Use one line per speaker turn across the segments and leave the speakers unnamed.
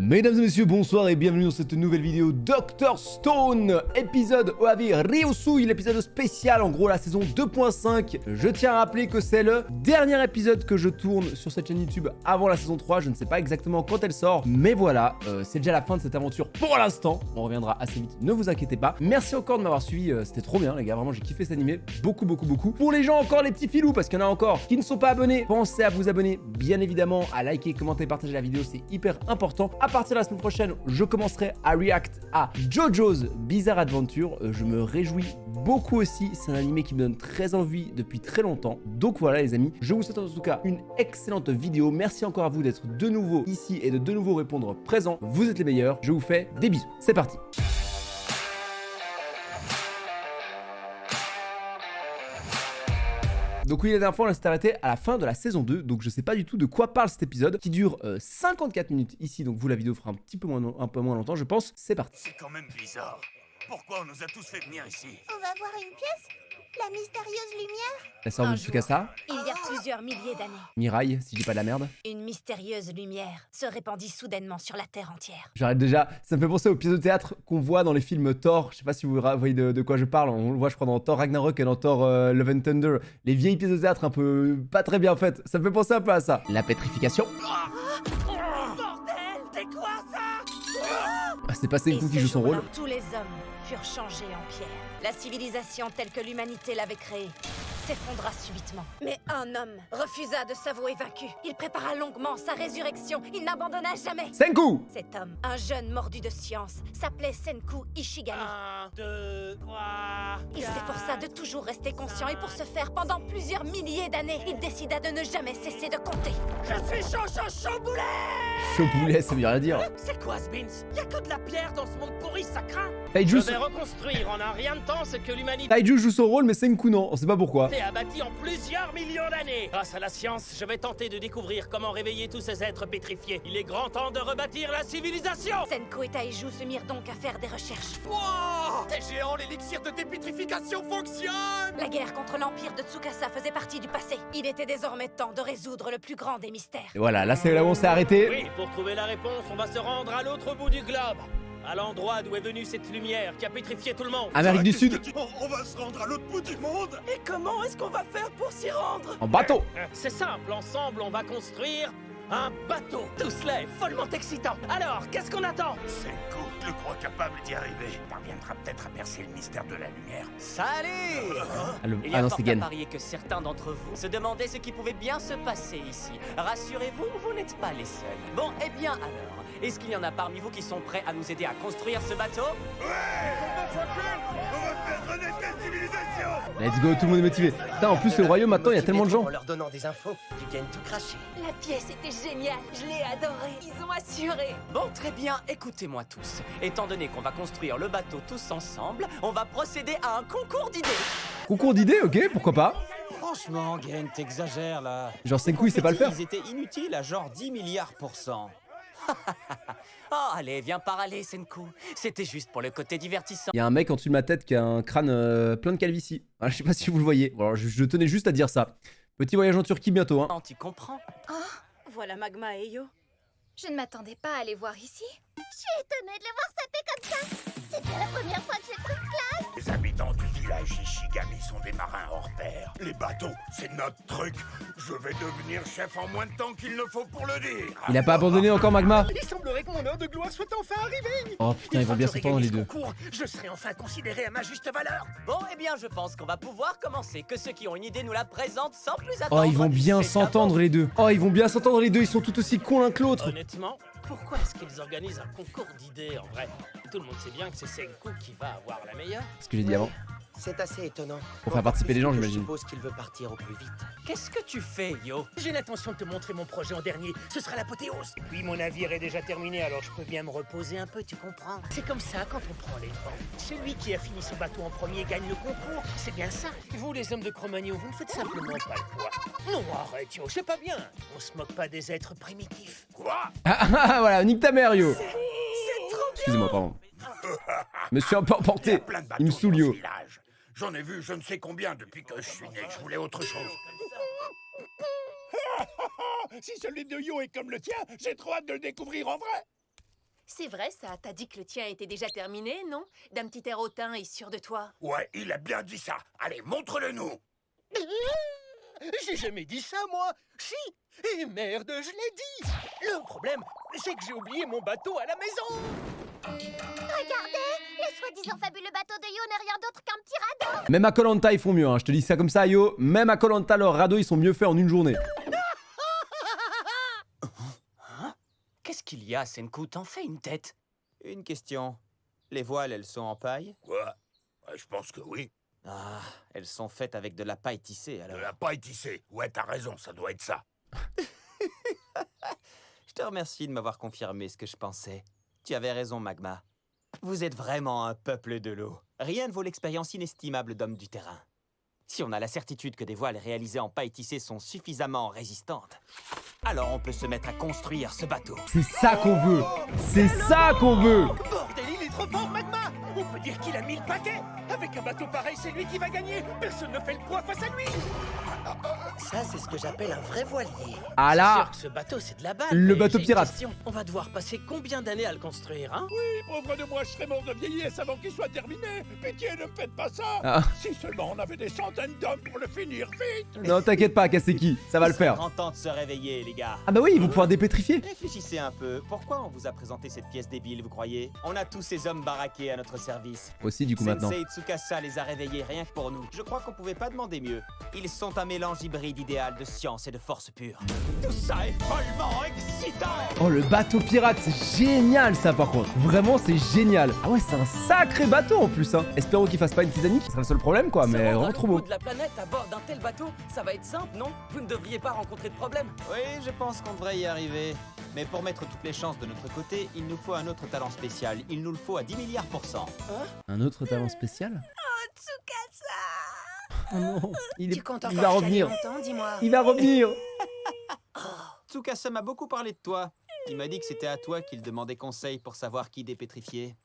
Mesdames et messieurs, bonsoir et bienvenue dans cette nouvelle vidéo Dr Stone, épisode Oavi Ryusui, l'épisode spécial, en gros la saison 2.5. Je tiens à rappeler que c'est le dernier épisode que je tourne sur cette chaîne YouTube avant la saison 3, je ne sais pas exactement quand elle sort, mais voilà, c'est déjà la fin de cette aventure pour l'instant, on reviendra assez vite, ne vous inquiétez pas. Merci encore de m'avoir suivi, c'était trop bien les gars, vraiment j'ai kiffé cet animé, beaucoup. Pour les gens encore, les petits filous, parce qu'il y en a encore qui ne sont pas abonnés, pensez à vous abonner, bien évidemment, à liker, commenter, partager la vidéo, c'est hyper important. À partir de la semaine prochaine, je commencerai à react à JoJo's Bizarre Adventure. Je me réjouis beaucoup aussi. C'est un animé qui me donne très envie depuis très longtemps. Donc voilà les amis, je vous souhaite en tout cas une excellente vidéo. Merci encore à vous d'être de nouveau ici et de nouveau répondre présent. Vous êtes les meilleurs. Je vous fais des bisous. C'est parti. Donc oui, la dernière fois, on s'est arrêté à la fin de la saison 2, donc je sais pas du tout de quoi parle cet épisode, qui dure 54 minutes ici, donc vous, la vidéo fera un peu moins longtemps, je pense. C'est parti.
C'est quand même bizarre. Pourquoi on nous a tous fait venir ici?
On va voir une pièce? La mystérieuse lumière?
La sœur de Tsukasa,
Il y a plusieurs milliers d'années,
Mirai, si je dis pas de la merde.
une mystérieuse lumière se répandit soudainement sur la Terre entière.
J'arrête déjà, ça me fait penser aux pièces de théâtre qu'on voit dans les films Thor, je sais pas si vous voyez de quoi je parle, on le voit je crois dans Thor Ragnarok et dans Thor Love and Thunder, les vieilles pièces de théâtre un peu pas très bien faites, ça me fait penser un peu à ça. La pétrification.
Bordel, c'est quoi ça?
Ah, c'est pas Senku qui joue son rôle.
Tous les hommes furent changés en pierre. La civilisation telle que l'humanité l'avait créée s'effondra subitement. Mais un homme refusa de s'avouer vaincu. Il prépara longuement sa résurrection. Il n'abandonna jamais.
Senku.
Cet homme, un jeune mordu de science, s'appelait Senku Ishigami.
1, 2, 3...
Il s'efforça de toujours rester conscient et pour ce faire, pendant plusieurs milliers d'années, il décida de ne jamais cesser de compter.
Je suis chamboulé!
Chopoulet, ça veut rien dire.
C'est quoi ce Beans? Y'a que de la pierre dans ce monde pourri, ça craint!
Taiju,
Je vais reconstruire en un rien de temps ce que l'humanité
Taiju joue son rôle mais Senku non, on sait pas pourquoi.
a bâti en plusieurs millions d'années. Grâce à la science, je vais tenter de découvrir comment réveiller tous ces êtres pétrifiés. Il est grand temps de rebâtir la civilisation.
Senku et Taiju se mirent donc à faire des recherches.
Wow! C'est géant, l'élixir de dépétrification fonctionne!
La guerre contre l'empire de Tsukasa faisait partie du passé. Il était désormais temps de résoudre le plus grand des mystères.
Et voilà, là c'est là où on s'est arrêté.
Oui, pour trouver la réponse, on va se rendre à l'autre bout du globe. À l'endroit d'où est venue cette lumière qui a pétrifié tout le monde.
Amérique du Sud,
On va se rendre à l'autre bout du monde!
Et comment est-ce qu'on va faire pour s'y rendre?
en bateau.
C'est simple, ensemble on va construire un bateau. Tout cela est follement excitant. Alors, qu'est-ce qu'on attend?
Senku, je crois capable d'y arriver. Parviendra peut-être à percer le mystère de la lumière.
Salut! Il y
Ah
a
non,
fort
c'est
à
Gen.
parier que certains d'entre vous se demandaient ce qui pouvait bien se passer ici. Rassurez-vous, vous n'êtes pas les seuls. Bon, eh bien alors, est-ce qu'il y en a parmi vous qui sont prêts à nous aider à construire ce bateau?
On va faire renaître la civilisation!
Let's go, tout le monde est motivé. Putain, en plus le royaume maintenant, il y a tellement de gens.
En leur donnant des infos, ils viennent tout cracher.
La pièce était géniale, je l'ai adorée. Ils ont assuré.
Bon, très bien, écoutez-moi tous. Étant donné qu'on va construire le bateau tous ensemble, on va procéder à un concours d'idées.
Concours d'idées, ok, pourquoi pas.
Franchement, Gen, t'exagères là.
Genre Senku il sait pas le faire.
Ils étaient inutiles à genre 10 milliards %.
Oh, allez, viens par aller, Senku. C'était juste pour le côté divertissant.
Il y a un mec en dessous de ma tête qui a un crâne plein de calvitie. Ah, je sais pas si vous le voyez. Bon, alors, je tenais juste à dire ça. Petit voyage en Turquie bientôt, hein.
Tu comprends?
Voilà Magma et Yo.
Je ne m'attendais pas à les voir ici. Je suis étonnée de les voir saper comme ça. C'est bien la première fois que je trouve classe.
Les habitants du village Ishigami sont des marins hors pair. Les bateaux, c'est notre truc. Je vais devenir chef en moins de temps qu'il ne faut pour le dire.
Il a pas abandonné encore Magma.
Il semblerait que mon heure de gloire soit enfin arrivée.
Oh putain, ils vont bien s'entendre les deux.
Je serai enfin considéré à ma juste valeur.
Bon, eh bien, je pense qu'on va pouvoir commencer. Que ceux qui ont une idée nous la présentent sans plus attendre.
Oh, ils vont bien
C'est
s'entendre les deux. Oh, ils vont bien s'entendre les deux, ils sont tout aussi cons l'un que l'autre.
Honnêtement, pourquoi est-ce qu'ils organisent un concours d'idées en vrai? Tout le monde sait bien que c'est Senku qui va avoir la meilleure.
Ce que j'ai dit avant.
C'est assez étonnant.
Pour faire participer les gens,
Je
j'imagine.
suppose qu'il veut partir au plus vite. Qu'est-ce que tu fais, Yo?
J'ai l'intention de te montrer mon projet en dernier. Ce sera l'apothéose. Et puis mon navire est déjà terminé, alors je peux bien me reposer un peu, tu comprends? C'est comme ça quand on prend les devants. Celui qui a fini son bateau en premier gagne le concours. C'est bien ça. Vous, les hommes de Cro-Magnon, vous ne faites simplement pas le poids. Non, arrête, Yo, c'est pas bien. On se moque pas des êtres primitifs.
Quoi?
Ah, voilà, nique ta mère, yo.
C'est trop bien!
Excusez-moi, pardon. Je me suis un peu
Il y a
emporté.
plein de
Il me
bateaux
saoule,
dans ce
yo.
village. J'en ai vu je ne sais combien depuis que je suis né. Je voulais autre chose. Si celui de Yo est comme le tien, j'ai trop hâte de le découvrir en vrai.
C'est vrai ça, t'as dit que le tien était déjà terminé, non? D'un petit air hautain et sûr de toi.
Ouais, il a bien dit ça. Allez, montre-le-nous.
J'ai jamais dit ça, moi. Si. Et merde, je l'ai dit. Le problème, c'est que j'ai oublié mon bateau à la maison.
Regardez, le soi-disant fabuleux bateau de Yo n'est rien d'autre qu'un petit radeau.
Même à Koh Lanta, ils font mieux, hein. Je te dis ça comme ça, Yo. Même à Koh Lanta, leurs radeaux, ils sont mieux faits en une journée.
Qu'est-ce qu'il y a, Senku? T'en fais une tête.
Une question. Les voiles, elles sont en paille?
Quoi? Je pense que oui.
Ah, elles sont faites avec de la paille tissée,
De
alors.
la paille tissée. Ouais, t'as raison, ça doit être ça.
Je te remercie de m'avoir confirmé ce que je pensais. Tu avais raison, Magma. Vous êtes vraiment un peuple de l'eau. Rien ne vaut l'expérience inestimable d'homme du terrain. Si on a la certitude que des voiles réalisées en paille tissée sont suffisamment résistantes, alors on peut se mettre à construire ce bateau.
C'est ça qu'on veut. C'est ça qu'on veut.
Bordel, il est trop fort, Magma. On peut dire qu'il a mis le paquet. Avec un bateau pareil, c'est lui qui va gagner. Personne ne fait le poids face à lui.
Ça, c'est ce que j'appelle un vrai voilier.
Ah
C'est
là,
sûr que ce bateau, c'est de la balle.
le
mais
bateau
j'ai une
pirate.
question. On va devoir passer combien d'années à le construire, hein?
Pauvre de moi, je serais mort de vieillesse avant qu'il soit terminé. Pitié, ne me faites pas ça.
Ah.
Si seulement on avait des centaines d'hommes pour le finir, vite.
Non, t'inquiète pas, Kaseki, ça va le faire.
Grand temps de se réveiller, les gars.
Ah bah oui, ils vont pouvoir dépétrifier.
Réfléchissez un peu. Pourquoi on vous a présenté cette pièce débile, vous croyez? On a tous ces hommes baraqués à notre service.
Aussi, du coup, maintenant.
Sensei Tsukasa les a réveillés rien que pour nous. Je crois qu'on pouvait pas demander mieux. Ils sont un mélange hybride idéal de science et de force pure. Tout ça est follement excitant.
Oh, le bateau pirate, c'est génial ça par contre. Vraiment, c'est génial. Ah ouais, c'est un sacré bateau en plus, hein. Espérons qu'il fasse pas une Titanic, ce sera le seul problème quoi, mais vraiment trop beau.
de la planète à bord d'un tel bateau, ça va être simple, non? Vous ne devriez pas rencontrer de problème.
Oui, je pense qu'on devrait y arriver. Mais pour mettre toutes les chances de notre côté, il nous faut un autre talent spécial. Il nous le faut à 10 milliards %.
Un autre talent spécial?
Tsukasa.
Oh non,
Tu comptes
il
encore
va
chialer
revenir.
longtemps, dis-moi.
Il va revenir.
Tsukasa m'a beaucoup parlé de toi. Il m'a dit que c'était à toi qu'il demandait conseil pour savoir qui dépétrifier.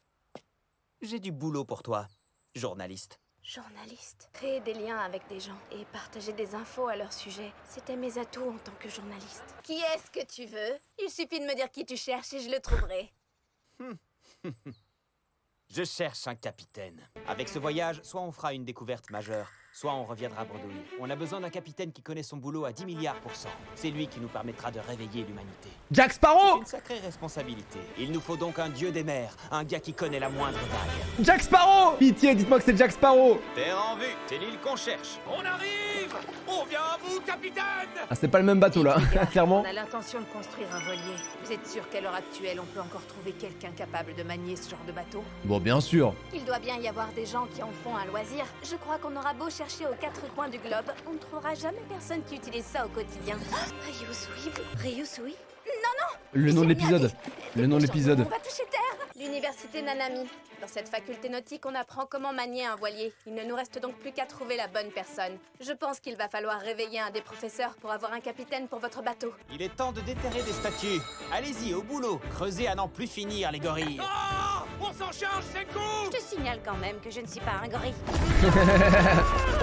J'ai du boulot pour toi, journaliste.
Journaliste. Créer des liens avec des gens et partager des infos à leur sujet, c'était mes atouts en tant que journaliste. Qui est-ce que tu veux? Il suffit de me dire qui tu cherches et je le trouverai.
Je cherche un capitaine. Avec ce voyage, soit on fera une découverte majeure, soit on reviendra bredouille. On a besoin d'un capitaine qui connaît son boulot à 10 milliards %. C'est lui qui nous permettra de réveiller l'humanité.
Jack
C'est
Sparrow.
une sacrée responsabilité. Il nous faut donc un dieu des mers, un gars qui connaît la moindre vague.
Jack Sparrow. Pitié, dites-moi que c'est Jack Sparrow.
Terre en vue, c'est l'île qu'on cherche.
On arrive. On vient à vous, capitaine.
Ah, c'est pas le même bateau là,
Les gars,
clairement.
On a l'intention de construire un voilier. Vous êtes sûr qu'à l'heure actuelle, on peut encore trouver quelqu'un capable de manier ce genre de bateau?
Bon, bien sûr.
Il doit bien y avoir des gens qui en font un loisir. Je crois qu'on aura beau chercher aux quatre coins du globe, on ne trouvera jamais personne qui utilise ça au quotidien. Ryusui? Ryusui?
Le nom de l'épisode. Le nom de l'épisode.
On va toucher terre. L'université Nanami. Dans cette faculté nautique, on apprend comment manier un voilier. Il ne nous reste donc plus qu'à trouver la bonne personne. Je pense qu'il va falloir réveiller un des professeurs pour avoir un capitaine pour votre bateau.
Il est temps de déterrer des statues. Allez-y, au boulot. Creusez à n'en plus finir, les gorilles.
On s'en charge, c'est cool.
Je te signale quand même que je ne suis pas un gorille.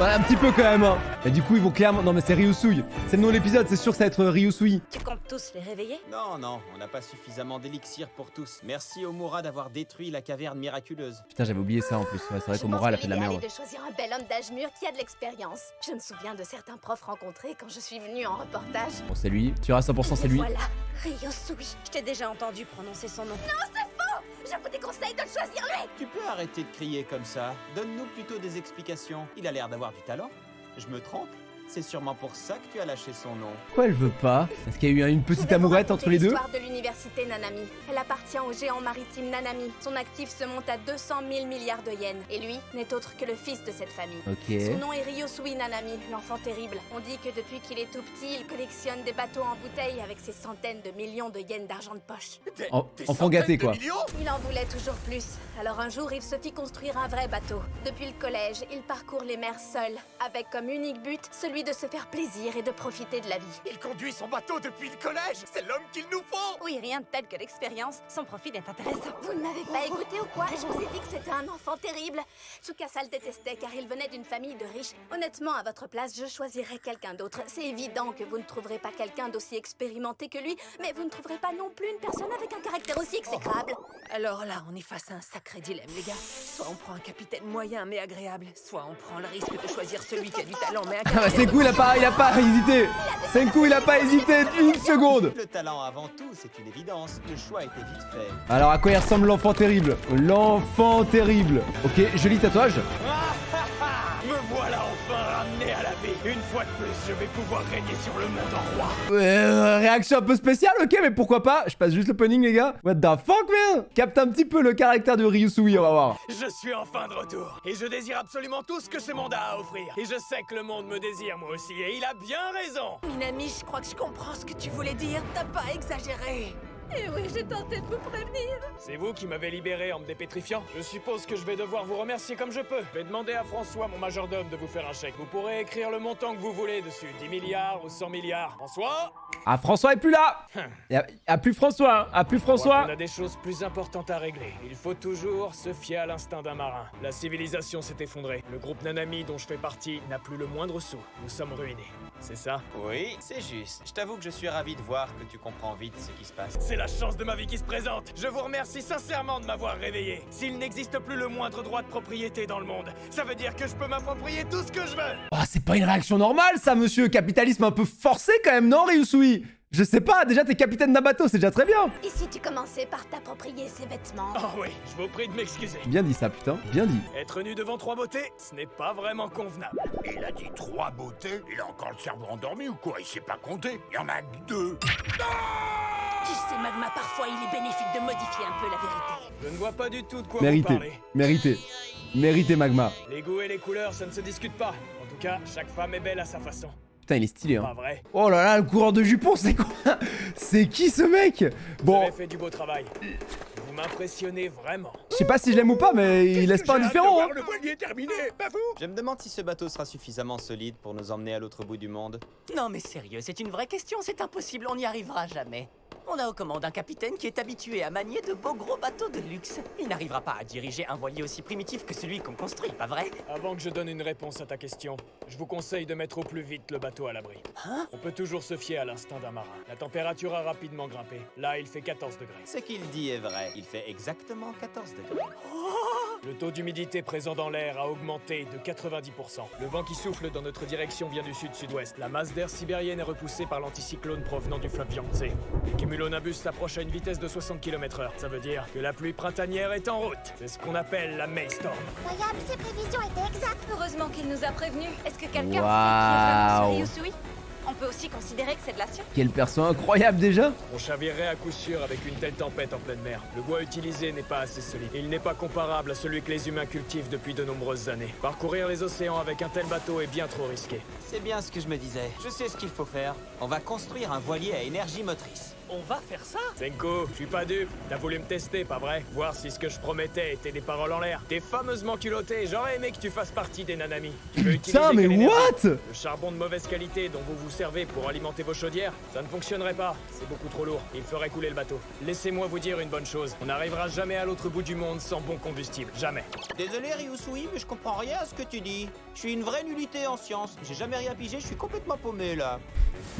Ouais, un petit peu quand même, hein. Et du coup, ils vont clairement. Non, mais c'est Ryusui. C'est le nom de l'épisode, c'est sûr que ça va être Ryusui.
Tu comptes tous les réveiller?
Non, non, on n'a pas suffisamment d'élixir pour tous. Merci Omura d'avoir détruit la caverne miraculeuse.
Putain, j'avais oublié ça en plus. Ouais, c'est vrai qu'Omura, elle a fait de la merde.
de choisir un bel homme d'âge mûr qui a de l'expérience. Je me souviens de certains profs rencontrés quand je suis venue en reportage.
Bon, c'est lui. Tu à 100%, c'est
Et
lui.
Voilà, Ryusui. Je t'ai déjà entendu prononcer son nom. Non, c'est faux. Je vous déconseille de le choisir lui.
Tu peux arrêter de crier comme ça. Donne-nous plutôt des explications. Il a l'air d'avoir du talent. Je me trompe? C'est sûrement pour ça que tu as lâché son nom.
Pourquoi elle veut pas? Est-ce qu'il y a eu une petite
Je vais vous
amourette
raconter
entre les deux?
l'histoire de l'université Nanami. Elle appartient au géant maritime Nanami. Son actif se monte à 200 000 milliards de yens. Et lui n'est autre que le fils de cette famille. Son
Ok.
nom est Ryusui Nanami, l'enfant terrible. On dit que depuis qu'il est tout petit, il collectionne des bateaux en bouteille avec ses centaines de millions de yens d'argent de poche.
Enfant gâté quoi.
Il en voulait toujours plus. Alors un jour, il se fit construire un vrai bateau. Depuis le collège, il parcourt les mers seul, avec comme unique but celui de se faire plaisir et de profiter de la vie.
Il conduit son bateau depuis le collège. C'est l'homme qu'il nous faut.
Oui, rien de tel que l'expérience. Son profil est intéressant. Vous ne m'avez pas écouté ou quoi? Je vous ai dit que c'était un enfant terrible. Tsukasa le détestait car il venait d'une famille de riches. Honnêtement, à votre place, je choisirais quelqu'un d'autre. C'est évident que vous ne trouverez pas quelqu'un d'aussi expérimenté que lui, mais vous ne trouverez pas non plus une personne avec un caractère aussi exécrable. Alors là, on est face à un sacré dilemme, les gars. Soit on prend un capitaine moyen mais agréable, soit on prend le risque de choisir celui qui a du talent mais
Ah bah
incapable.
Senku il a pas hésité. Senku il a pas hésité une seconde.
Le talent avant tout, c'est une évidence. Le choix était vite fait.
Alors à quoi il ressemble l'enfant terrible? L'enfant terrible. Ok, joli tatouage.
Me voilà enfin ramené à la vie. Une fois de plus, je vais pouvoir régner sur le monde en roi.
Réaction un peu spéciale, ok, mais pourquoi pas? Je passe juste l'opening, les gars. What the fuck, man? Capte un petit peu le caractère de Ryusui, on va voir.
Je suis enfin de retour. Et je désire absolument tout ce que ce monde a à offrir. Et je sais que le monde me désire moi aussi. Et il a bien raison.
Minami, je crois que je comprends ce que tu voulais dire. T'as pas exagéré. Eh oui, j'ai tenté de vous prévenir.
C'est vous qui m'avez libéré en me dépétrifiant. Je suppose que je vais devoir vous remercier comme je peux. Je vais demander à François, mon majordome, de vous faire un chèque. Vous pourrez écrire le montant que vous voulez dessus. 10 milliards ou 100 milliards. François?
Ah, François est plus là. Y a plus François, hein. A plus François.
On a des choses plus importantes à régler. Il faut toujours se fier à l'instinct d'un marin. La civilisation s'est effondrée. Le groupe Nanami dont je fais partie n'a plus le moindre sou. Nous sommes ruinés. C'est ça?
Oui, c'est juste. Je t'avoue que je suis ravi de voir que tu comprends vite ce qui se passe.
C'est la chance de ma vie qui se présente. Je vous remercie sincèrement de m'avoir réveillé. S'il n'existe plus le moindre droit de propriété dans le monde, ça veut dire que je peux m'approprier tout ce que je veux.
Ah, c'est pas une réaction normale, ça, monsieur. Capitalisme un peu forcé, quand même, non, Ryusui? Je sais pas, déjà, t'es capitaine d'un bateau, c'est déjà très bien.
Et si tu commençais par t'approprier ses vêtements?
Oh oui, je vous prie de m'excuser.
Bien dit ça, putain. Bien dit.
Être nu devant 3 beautés, ce n'est pas vraiment convenable.
Il a dit 3 beautés? Il a encore le cerveau endormi ou quoi? Il sait pas compter. Il y en a que 2.
Tu sais, Magma, parfois il est bénéfique de modifier un peu la vérité.
Je ne vois pas du tout de quoi
Mérité.
vous parlez.
Mérité. Mérité, Magma.
Les goûts et les couleurs, ça ne se discute pas. En tout cas, chaque femme est belle à sa façon.
Putain, il est stylé, hein.
Pas vrai.
Oh là là, le coureur de jupons, c'est quoi? C'est qui ce mec?
Vous
Bon,
avez fait du beau travail. Vous m'impressionnez vraiment.
je sais pas si je l'aime ou pas, mais il laisse pas indifférent, hein.
Le voilier terminé, pas vous?
Je me demande si ce bateau sera suffisamment solide pour nous emmener à l'autre bout du monde.
Non mais sérieux, c'est une vraie question, c'est impossible, on n'y arrivera jamais. On a aux commandes un capitaine qui est habitué à manier de beaux gros bateaux de luxe. Il n'arrivera pas à diriger un voilier aussi primitif que celui qu'on construit, pas vrai?
Avant que je donne une réponse à ta question, je vous conseille de mettre au plus vite le bateau à l'abri.
Hein?
On peut toujours se fier à l'instinct d'un marin. La température a rapidement grimpé. Là, il fait 14 degrés.
Ce qu'il dit est vrai. Il fait exactement 14 degrés.
Le taux d'humidité présent dans l'air a augmenté de 90%. Le vent qui souffle dans notre direction vient du sud-sud-ouest. La masse d'air sibérienne est repoussée par l'anticyclone provenant du fleuve Yangtze. Le cumulonimbus s'approche à une vitesse de 60 km/h. Ça veut dire que la pluie printanière est en route. C'est ce qu'on appelle la Maelstrom.
Incroyable, ses prévisions étaient exactes.
Heureusement qu'il nous a prévenus. Est-ce que quelqu'un
Waouh.
sait qui est vraiment sur Ryusui? On peut aussi considérer que c'est de la science.
Quel perso incroyable déjà.
On chavirerait à coup sûr avec une telle tempête en pleine mer. Le bois utilisé n'est pas assez solide. Il n'est pas comparable à celui que les humains cultivent depuis de nombreuses années. Parcourir les océans avec un tel bateau est bien trop risqué.
C'est bien ce que je me disais. Je sais ce qu'il faut faire. On va construire un voilier à énergie motrice.
On va faire ça?
Senko, je suis pas dupe. T'as voulu me tester, pas vrai? Voir si ce que je promettais était des paroles en l'air. T'es fameusement culotté. J'aurais aimé que tu fasses partie des Nanami. Tu veux utiliser
Putain, mais
quelle énergie?
what?
Le charbon de mauvaise qualité dont vous vous servez pour alimenter vos chaudières, ça ne fonctionnerait pas. C'est beaucoup trop lourd. Il ferait couler le bateau. Laissez-moi vous dire une bonne chose. On n'arrivera jamais à l'autre bout du monde sans bon combustible. Jamais.
Désolé Ryusui, mais je comprends rien à ce que tu dis. Je suis une vraie nullité en sciences. J'ai jamais rien pigé, je suis complètement paumé là.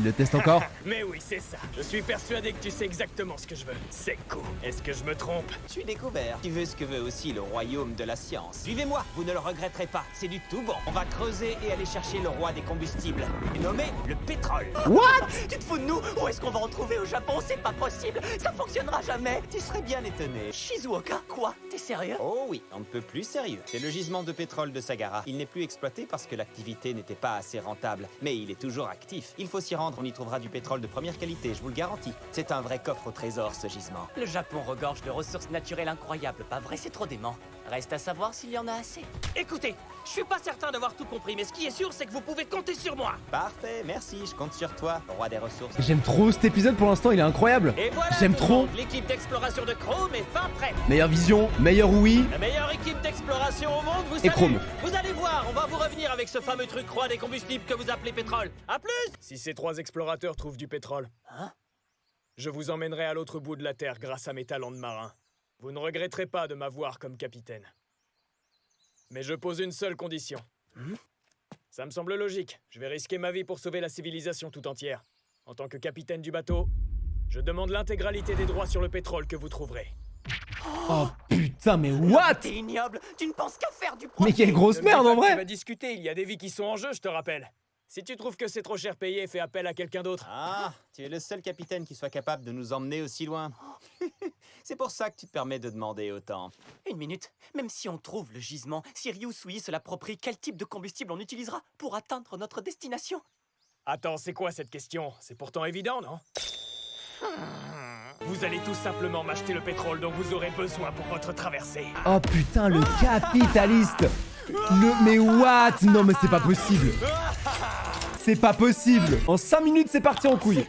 Il le teste encore.
Mais oui, c'est ça. Je suis persuadé que tu sais exactement ce que je veux. Senko, est-ce que je me trompe?
Je suis découvert. Tu veux ce que veut aussi le royaume de la science. Suivez-moi, vous ne le regretterez pas. C'est du tout bon. On va creuser et aller chercher le roi des combustibles. Nommé le pétrole.
What?
Tu te fous de nous? Où est-ce qu'on va en trouver au Japon? C'est pas possible, ça fonctionnera jamais.
Tu serais bien étonné.
Shizuoka? Quoi? T'es sérieux?
Oh oui, on ne peut plus sérieux. C'est le gisement de pétrole de Sagara. Il n'est plus exploité parce que l'activité n'était pas assez rentable. Mais il est toujours actif. Il faut s'y rendre, on y trouvera du pétrole de première qualité, je vous le garantis. C'est un vrai coffre au trésor, ce gisement.
Le Japon regorge de ressources naturelles incroyables, pas vrai? C'est trop dément. Reste à savoir s'il y en a assez.
Écoutez, je suis pas certain d'avoir tout compris, mais ce qui est sûr, c'est que vous pouvez compter sur moi.
Parfait, merci, je compte sur toi, roi des ressources.
J'aime trop cet épisode pour l'instant, il est incroyable.
Et voilà,
J'aime
tout le
trop.
monde, l'équipe d'exploration de Chrome est fin prête.
Meilleure vision, meilleur oui.
La meilleure équipe d'exploration au monde, vous
Et
savez.
Chrome.
Vous allez voir, on va vous revenir avec ce fameux truc roi des combustibles que vous appelez pétrole. À plus.
Si ces 3 explorateurs trouvent du pétrole,
Hein?
je vous emmènerai à l'autre bout de la Terre grâce à mes talents de marin. Vous ne regretterez pas de m'avoir comme capitaine. Mais je pose une seule condition. Ça me semble logique. Je vais risquer ma vie pour sauver la civilisation tout entière. En tant que capitaine du bateau, je demande l'intégralité des droits sur le pétrole que vous trouverez.
Oh putain, mais what?
T'es ignoble, tu ne penses qu'à faire du profit.
Mais quelle grosse
Ne me dis
merde
pas
en
que Tu vas
vrai!
discuter, il y a des vies qui sont en jeu, je te rappelle. Si tu trouves que c'est trop cher payé, fais appel à quelqu'un d'autre.
Ah, tu es le seul capitaine qui soit capable de nous emmener aussi loin. C'est pour ça que tu te permets de demander autant.
Une minute, même si on trouve le gisement, si Ryusui se l'approprie, quel type de combustible on utilisera pour atteindre notre destination?
Attends, c'est quoi cette question? C'est pourtant évident, non? Vous allez tout simplement m'acheter le pétrole dont vous aurez besoin pour votre traversée.
Oh putain, le capitaliste! Mais what? Non mais c'est pas possible! C'est pas possible! En 5 minutes c'est parti en couille!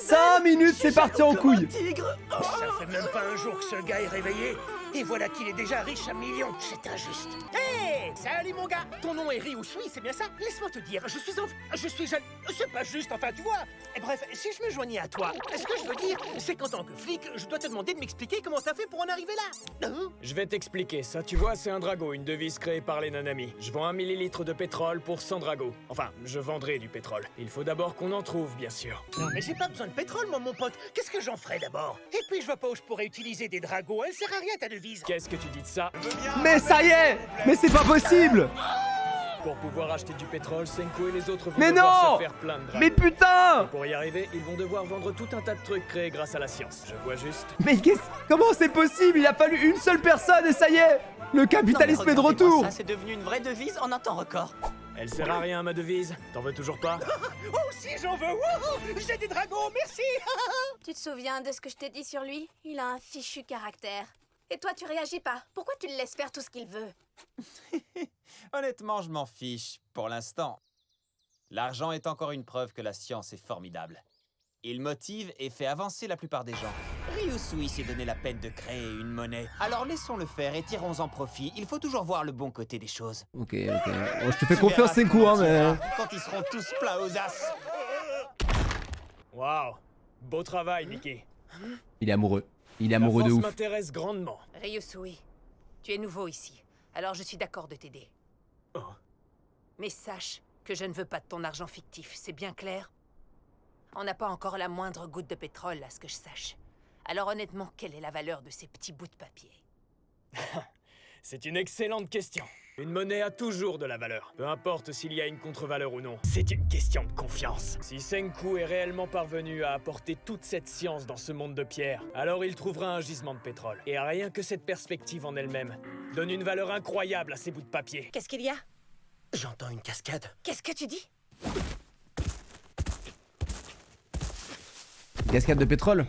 5 minutes c'est parti en couille!
Ça fait même pas un jour que ce gars est réveillé. Et voilà qu'il est déjà riche à millions. C'est injuste. Hé, salut mon gars. Ton nom est Ryusui, c'est bien ça? Laisse-moi te dire, je suis jeune. C'est pas juste, enfin tu vois. Et bref, si je me joignais à toi, ce que je veux dire, c'est qu'en tant que flic, je dois te demander de m'expliquer comment t'as fait pour en arriver là.
Je vais t'expliquer, ça tu vois, c'est un drago, une devise créée par les Nanami. Je vends 1 millilitre de pétrole pour 100 dragos. Enfin, je vendrai du pétrole. Il faut d'abord qu'on en trouve, bien sûr.
Non mais j'ai pas besoin de pétrole, moi mon pote. Qu'est-ce que j'en ferais d'abord? Et puis je vois pas où je pourrais utiliser des dragos. Elle sert à rien ta devise.
Qu'est-ce que tu dis de ça?
Mais ça y est! Mais c'est pas possible!
Pour pouvoir acheter du pétrole, Senko et les autres vont
Mais
devoir
non!
se faire plein de dragos.
Mais putain!
Pour y arriver, ils vont devoir vendre tout un tas de trucs créés grâce à la science. Je vois juste.
Mais comment c'est possible? Il a fallu une seule personne et ça y est! Le capitalisme est de retour!
Ça, c'est devenu une vraie devise en un temps record.
Elle sert à rien, ma devise. T'en veux toujours pas?
Oh si j'en veux. Wouhou, j'ai des dragons, merci.
Tu te souviens de ce que je t'ai dit sur lui? Il a un fichu caractère. Et toi, tu réagis pas. Pourquoi tu le laisses faire tout ce qu'il veut?
Honnêtement, je m'en fiche, pour l'instant. L'argent est encore une preuve que la science est formidable. Il motive et fait avancer la plupart des gens. Ryusui s'est donné la peine de créer une monnaie. Alors laissons-le faire et tirons-en profit. Il faut toujours voir le bon côté des choses.
Ok. Bon, je te fais
Tu
confiance,
verras
Senku, hein,
comment tu
mais.
iras quand ils seront tous plats aux as.
Waouh! Beau travail, Mickey.
Il est amoureux. Il est
La
amoureux de
force
ouf.
m'intéresse grandement.
Ryusui, tu es nouveau ici. Alors je suis d'accord de t'aider.
Oh.
Mais sache que je ne veux pas de ton argent fictif, c'est bien clair? On n'a pas encore la moindre goutte de pétrole, à ce que je sache. Alors honnêtement, quelle est la valeur de ces petits bouts de papier?
C'est une excellente question. Une monnaie a toujours de la valeur, peu importe s'il y a une contre-valeur ou non. C'est une question de confiance. Si Senku est réellement parvenu à apporter toute cette science dans ce monde de pierre, alors il trouvera un gisement de pétrole. Et rien que cette perspective en elle-même donne une valeur incroyable à ces bouts de papier.
Qu'est-ce qu'il y a?
J'entends une cascade.
Qu'est-ce que tu dis?
Cascade de pétrole?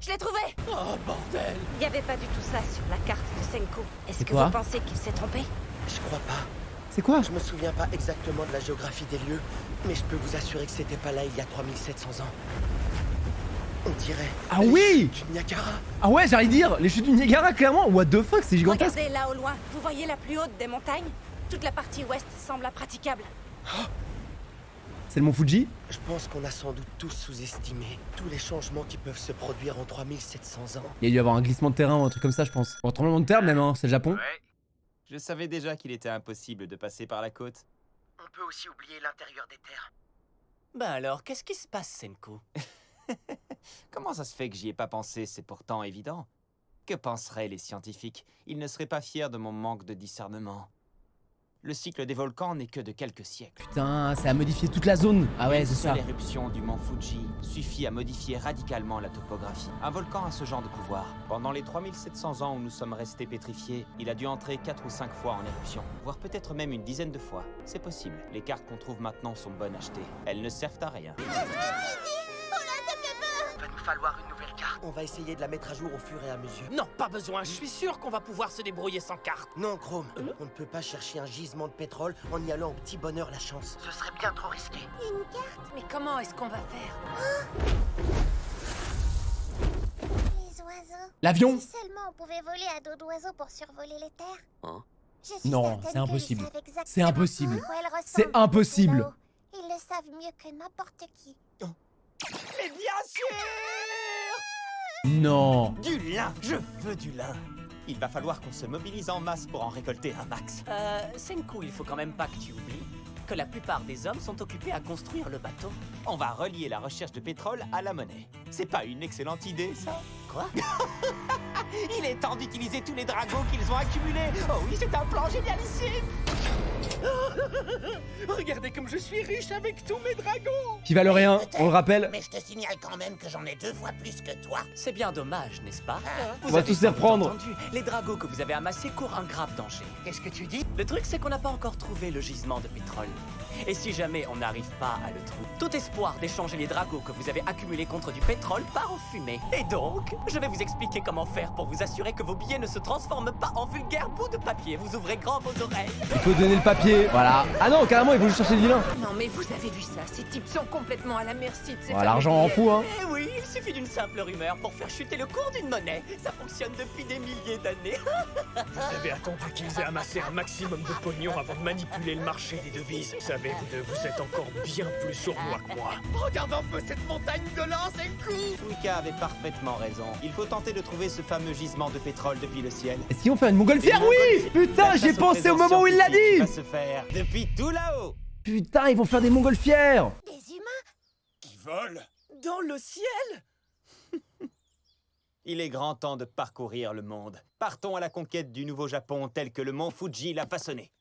Je l'ai trouvé!
Oh bordel.
Il n'y avait pas du tout ça sur la carte de Senku. Est-ce
C'est
que
quoi?
vous pensez qu'il s'est trompé?
Je crois pas.
C'est quoi?
Je me souviens pas exactement de la géographie des lieux, mais je peux vous assurer que c'était pas là il y a 3700 ans. On dirait...
Ah
les
oui!
chutes du Niagara.
Ah ouais, j'allais dire, les chutes du Niagara, clairement. What the fuck, c'est gigantesque.
Regardez là au loin, vous voyez la plus haute des montagnes? Toute la partie ouest semble impraticable.
C'est le mont Fuji?
Je pense qu'on a sans doute tous sous-estimé tous les changements qui peuvent se produire en 3700 ans.
Il y a dû y avoir un glissement de terrain ou un truc comme ça, je pense. Ou un tremblement de terre même, hein, c'est le Japon.
Je savais déjà qu'il était impossible de passer par la côte.
On peut aussi oublier l'intérieur des terres.
Bah alors, qu'est-ce qui se passe, Senku?
Comment ça se fait que j'y ai pas pensé? C'est pourtant évident. Que penseraient les scientifiques? Ils ne seraient pas fiers de mon manque de discernement. Le cycle des volcans n'est que de quelques siècles.
Putain, ça a modifié toute la zone. Ah ouais, c'est ça.
L'éruption du mont Fuji suffit à modifier radicalement la topographie. Un volcan a ce genre de pouvoir. Pendant les 3700 ans où nous sommes restés pétrifiés, il a dû entrer 4 ou 5 fois en éruption, voire peut-être même une dizaine de fois. C'est possible. Les cartes qu'on trouve maintenant sont bonnes à acheter. Elles ne servent à rien.
Il va nous falloir une nouvelle carte. On va essayer de la mettre à jour au fur et à mesure.
Non, pas besoin. Je suis sûr qu'on va pouvoir se débrouiller sans carte.
Non, Chrome, on ne peut pas chercher un gisement de pétrole en y allant au petit bonheur la chance. Ce serait bien trop risqué.
Une carte?
Mais comment est-ce qu'on va faire?
Les oiseaux.
L'avion?
Si seulement on pouvait voler à dos d'oiseau pour survoler les terres.
Hein?
Je suis
Non,
certaine
c'est
qu'ils
impossible.
savent exactement
C'est impossible.
à quoi elles ressemblent
C'est impossible.
là-haut. Ils le savent mieux que n'importe qui.
Mais bien sûr!
Non.
Du lin! Je veux du lin! Il va falloir qu'on se mobilise en masse pour en récolter un max.
Senku, il faut quand même pas que tu oublies que la plupart des hommes sont occupés à construire le bateau.
On va relier la recherche de pétrole à la monnaie. C'est pas une excellente idée, ça?
Quoi?
Il est temps d'utiliser tous les dragons qu'ils ont accumulés. Oh oui, c'est un plan génialissime.
Regardez comme je suis riche avec tous mes dragons.
Qui valent rien, on le rappelle.
Mais je te signale quand même que j'en ai 2 fois plus que toi.
C'est bien dommage, n'est-ce pas?
On va
avez
tous les
sans doute
reprendre.
entendu, les dragons que vous avez amassés courent un grave danger.
Qu'est-ce que tu dis?
Le truc, c'est qu'on n'a pas encore trouvé le gisement de pétrole. Et si jamais on n'arrive pas à le trouver, tout espoir d'échanger les dragons que vous avez accumulés contre du pétrole part en fumée. Et donc, je vais vous expliquer comment faire pour vous assurer que vos billets ne se transforment pas en vulgaires bouts de papier. Vous ouvrez grand vos oreilles.
Il faut donner le papier, voilà. Ah non, carrément, il faut juste chercher le vilain.
Non mais vous avez vu ça, ces types sont complètement à la merci de ces
Voilà, l'argent en fout, hein.
Eh oui, il suffit d'une simple rumeur pour faire chuter le cours d'une monnaie. Ça fonctionne depuis des milliers d'années.
Vous avez attendu qu'ils aient amassé un maximum de pognon avant de manipuler le marché des devises. Vous savez, vous deux, vous êtes encore bien plus sournois que moi.
Regarde un peu cette montagne de l'or, c'est cool.
Wicca avait parfaitement raison. Il faut tenter de trouver ce fameux gisement de pétrole depuis le ciel.
Est-ce qu'ils vont faire une montgolfière? Oui. Putain, j'y ai pensé au moment où il l'a dit.
Va se faire depuis tout là-haut.
Putain, ils vont faire des montgolfières.
Des humains?
Qui vole?
Dans le ciel?
Il est grand temps de parcourir le monde. Partons à la conquête du Nouveau Japon tel que le mont Fuji l'a façonné.